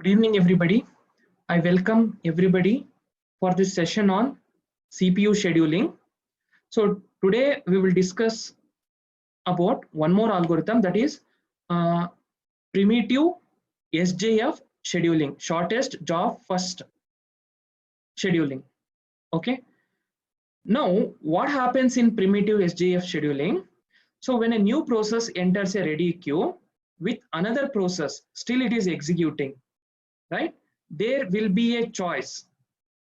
Good evening, everybody. I welcome everybody for this session on CPU scheduling. So today we will discuss about one more algorithm, that is primitive SJF scheduling, shortest job first scheduling. Okay. Now, what happens in primitive SJF scheduling? So when a new process enters a ready queue with another process, still it is executing, right? There will be a choice.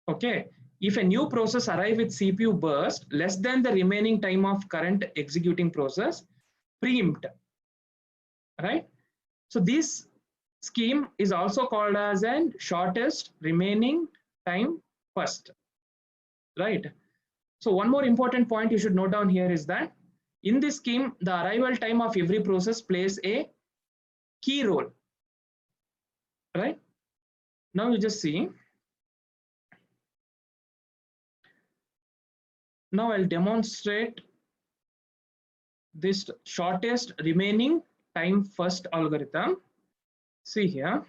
Okay, if a new process arrives with CPU burst less than the remaining time of current executing process, preempt, right? So this scheme is also called as an shortest remaining time first, right? So one more important point you should note down here is that in this scheme, the arrival time of every process plays a key role, right? Now you just see. Now I'll demonstrate this shortest remaining time first algorithm. See here.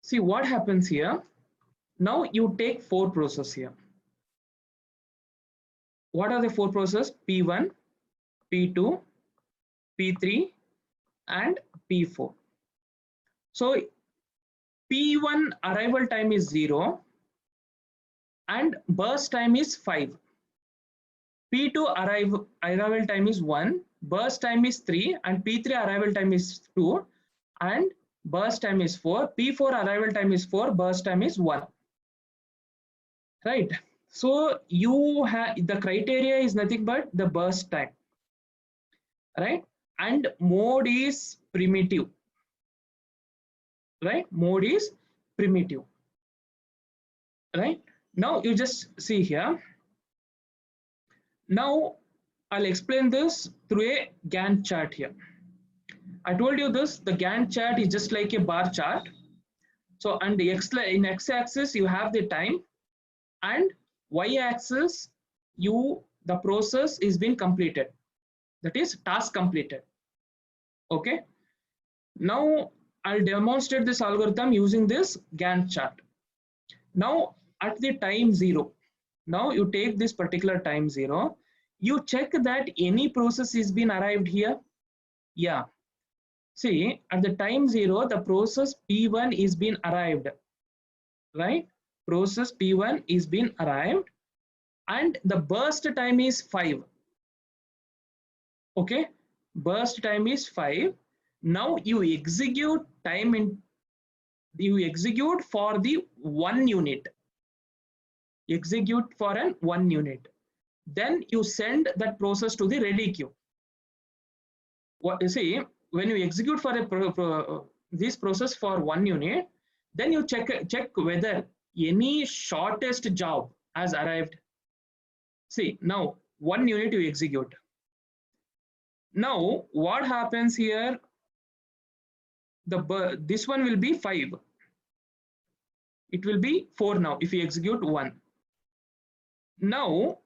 See what happens here. Now you take four processes here. What are the four processes? P1, P2, P3 and P4. So P1 arrival time is 0 and burst time is 5. P2 arrival time is 1, burst time is 3 and P3 arrival time is 2 and burst time is 4. P4 arrival time is 4, burst time is 1. Right. So you have the criteria is nothing but the burst time, right? And mode is primitive, right? Mode is primitive, right? Now you just see here. Now I'll explain this through a Gantt chart here. I told you this, the Gantt chart is just like a bar chart. So and the in x-axis you have the time and y-axis the process is being completed, that is task completed. Okay, now I'll demonstrate this algorithm using this Gantt chart. Now at the time 0, now you take this particular time 0, you check that any process is been arrived here. Yeah, see at the time 0 the process P1 is been arrived, right? Process P1 is been arrived and the burst time is 5. Okay, burst time is 5. Now you execute you execute for the 1 unit. Execute for an 1 unit. Then you send that process to the ready queue. What you see, when you execute for this process for 1 unit, then you check whether any shortest job has arrived. See, now 1 unit you execute. Now what happens here? This one will be 5. It will be 4 now if you execute 1. Now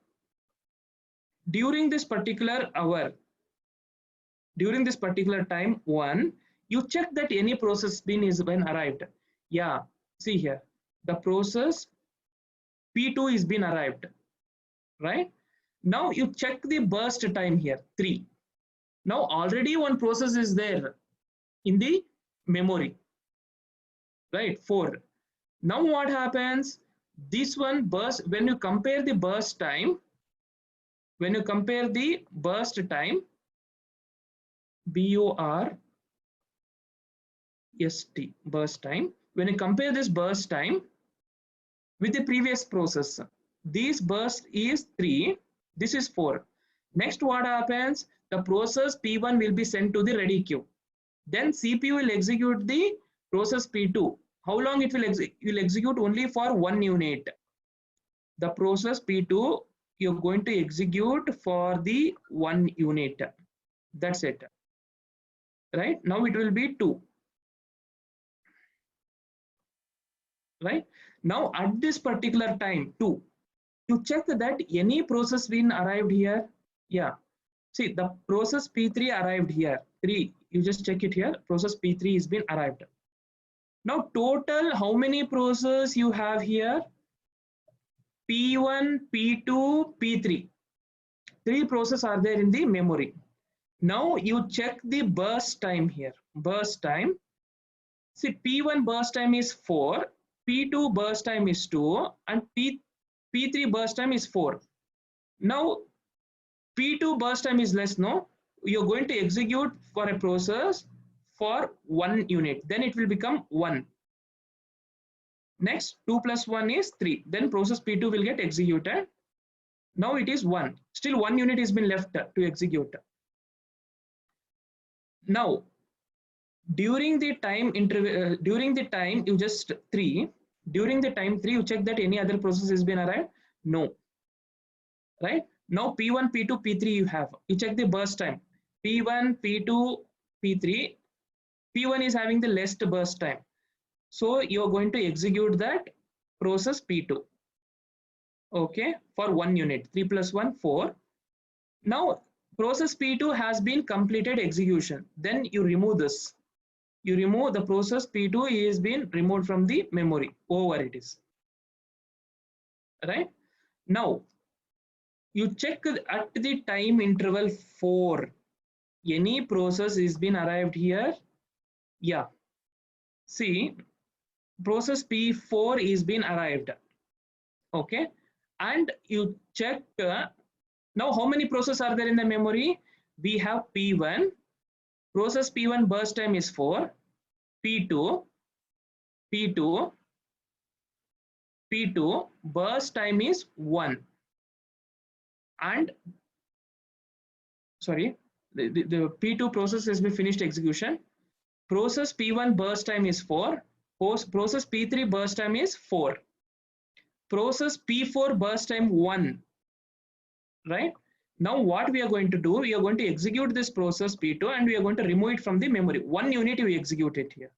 during this particular hour, during this particular time 1, you check that any process is been arrived. Yeah, see here, the process P2 is been arrived, right? Now you check the burst time here 3. Now already one process is there in the memory, right? 4. Now what happens? This one burst, when you compare the burst time, burst time, when you compare this burst time with the previous process, this burst is 3, this is 4. Next what happens? The process P1 will be sent to the ready queue. Then CPU will execute the process P2. How long it will execute? Only for 1 unit. The process P2 you're going to execute for the 1 unit. That's it. Right? Now it will be 2. Right? Now at this particular time 2, to check that any process been arrived here. Yeah. See, the process P3 arrived here. 3. You just check it here. Process P3 is been arrived. Now total how many processes you have here? P1, P2, P3. Three processes are there in the memory. Now you check the burst time here. Burst time. See, P1 burst time is 4, P2 burst time is 2, and P3 burst time is 4. Now P2 burst time is less, no? You're going to execute for a process for 1 unit. Then it will become 1. Next, 2 plus 1 is 3. Then process P2 will get executed. Now it is 1. Still 1 unit has been left to execute. Now, during the time interval, during the time you just 3, during the time 3, you check that any other process has been arrived? No. Right? Now P1, P2, P3 you have. You check the burst time. P1, P2, P3. P1 is having the least burst time. So you are going to execute that process P2. Okay, for 1 unit. 3 plus 1, 4. Now process P2 has been completed execution. Then you remove this. You remove the process P2 is been removed from the memory. Over it is. Right? Now you check at the time interval 4. Any process is been arrived here? Yeah. See, process P4 is been arrived. Okay. And you check now how many processes are there in the memory? We have P1. Process P1 burst time is 4. P2, P2, P2 burst time is 1. And sorry, the P2 process has been finished execution. Process P1 burst time is 4. Process P3 burst time is 4. Process P4 burst time 1. Right? Now what we are going to do, we are going to execute this process P2 and we are going to remove it from the memory. 1 unit we execute it here.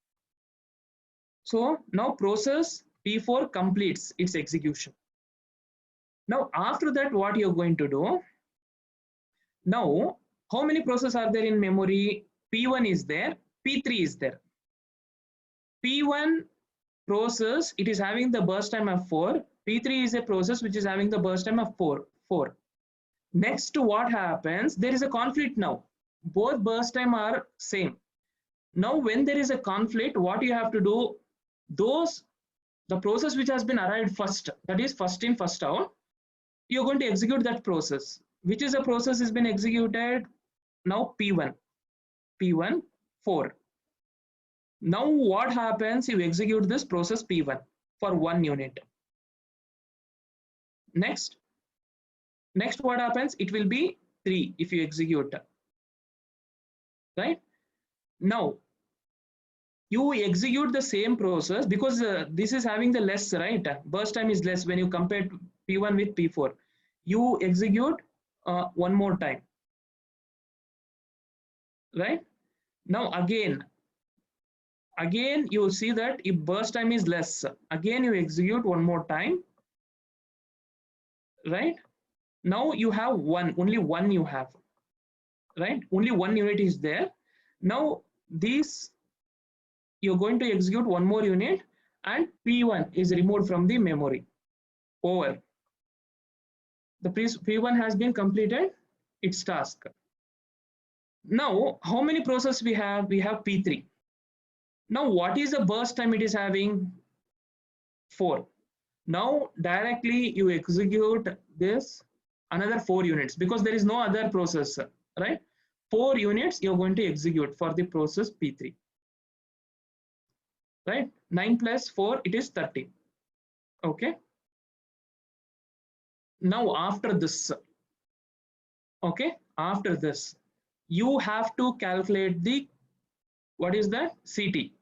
So now process P4 completes its execution. Now after that what you're going to do, now how many processes are there in memory? P1 is there, P3 is there. P1 process, it is having the burst time of 4. P3 is a process which is having the burst time of 4. Next, what happens? There is a conflict now. Both burst time are same. Now, when there is a conflict, what you have to do? The process which has been arrived first, that is first in, first out, you're going to execute that process. Which is a process has been executed? Now P1, 4. Now what happens? You execute this process P1 for 1 unit. Next what happens? It will be 3 if you execute. Right? Now you execute the same process because this is having the less, right? Burst time is less when you compare P1 with P4. You execute one more time. Right? Now again you see that if burst time is less, again you execute one more time. Right? Now you have only one you have. Right? Only 1 unit is there. Now this you're going to execute one more unit and P1 is removed from the memory. Over. The P1 has been completed its task. Now how many processes we have? We have P3. Now what is the burst time it is having? 4. Now directly you execute this another 4 units because there is no other process, right? 4 units you're going to execute for the process P3. Right? 9 plus 4, it is 30. Okay. Now after this, okay, after this, you have to calculate the, what is that? CT,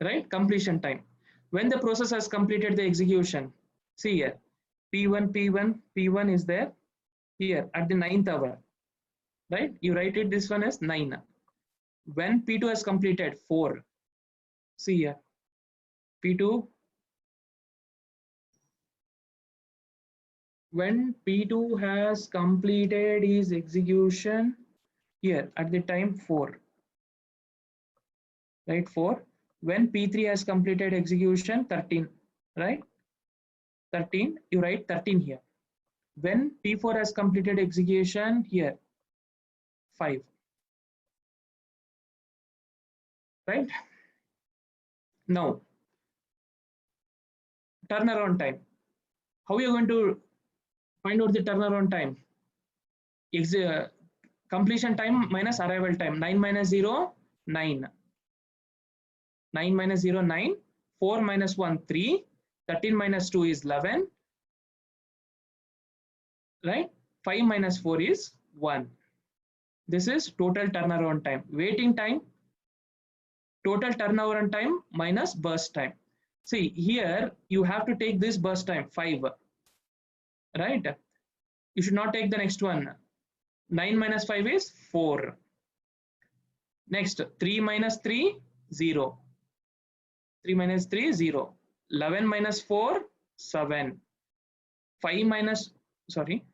right? Completion time. When the process has completed the execution, see here, P1 is there here at the 9th hour, right? You write it this one as 9. When P2 has completed 4, see here, P2, when P2 has completed his execution, here at the time 4, right? 4. When P3 has completed execution, 13, right? 13, you write 13 here. When P4 has completed execution, here 5, right? Now, turnaround time. How are you going to find out the turnaround time? Completion time minus arrival time. 9 minus 0, 9. 9 minus 0, 9. 4 minus 1, 3. 13 minus 2 is 11. Right? 5 minus 4 is 1. This is total turnaround time. Waiting time, total turnaround time minus burst time. See, here you have to take this burst time, 5. Right? You should not take the next one. 9 minus 5 is 4. Next, 3 minus 3, 0. 3 minus 3, 0. 11 minus 4, 7. 5 minus, sorry.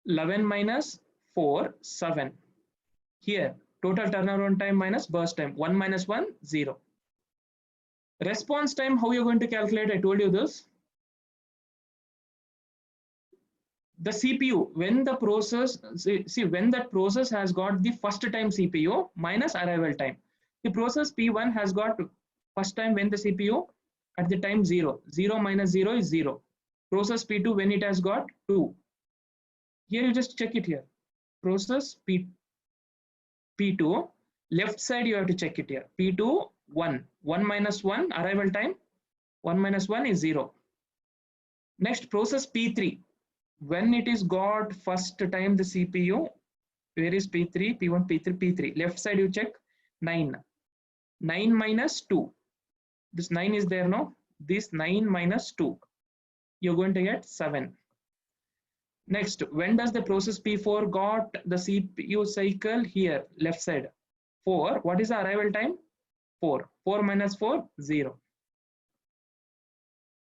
11 minus 4, 7. Here, total turnaround time minus burst time. 1 minus 1, 0. Response time, how you're going to calculate? I told you this. The CPU, when the process, see when that process has got the first time CPU minus arrival time. The process P1 has got first time when the CPU at the time 0. 0 minus 0 is 0. Process P2 when it has got 2. Here you just check it here. Process P2, left side you have to check it here. P2, 1. 1 minus 1, arrival time. 1 minus 1 is 0. Next, process P3. When it is got first time the CPU, where is P3, P1, P3, P3. Left side you check 9. 9 minus 2. This 9 is there now. This 9 minus 2. You're going to get 7. Next, when does the process P4 got the CPU cycle? Here, left side. 4. What is the arrival time? 4. 4 minus 4, 0.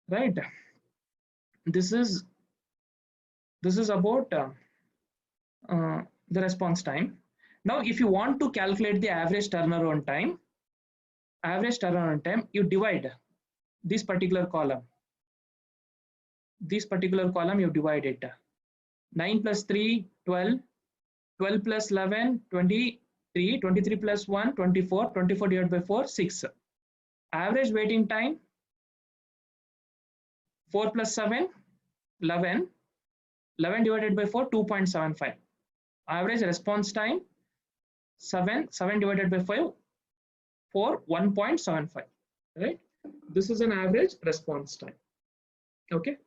Right? This is about the response time. Now, if you want to calculate the average turnaround time, you divide this particular column. This particular column, you divide it. 9 plus 3, 12. 12 plus 11, 23. 23 plus 1, 24. 24 divided by 4, 6. Average waiting time, 4 plus 7, 11. 11 divided by 4, 2.75. Average response time, 7. 7 divided by 5, 4, 1.75. Right? This is an average response time. Okay.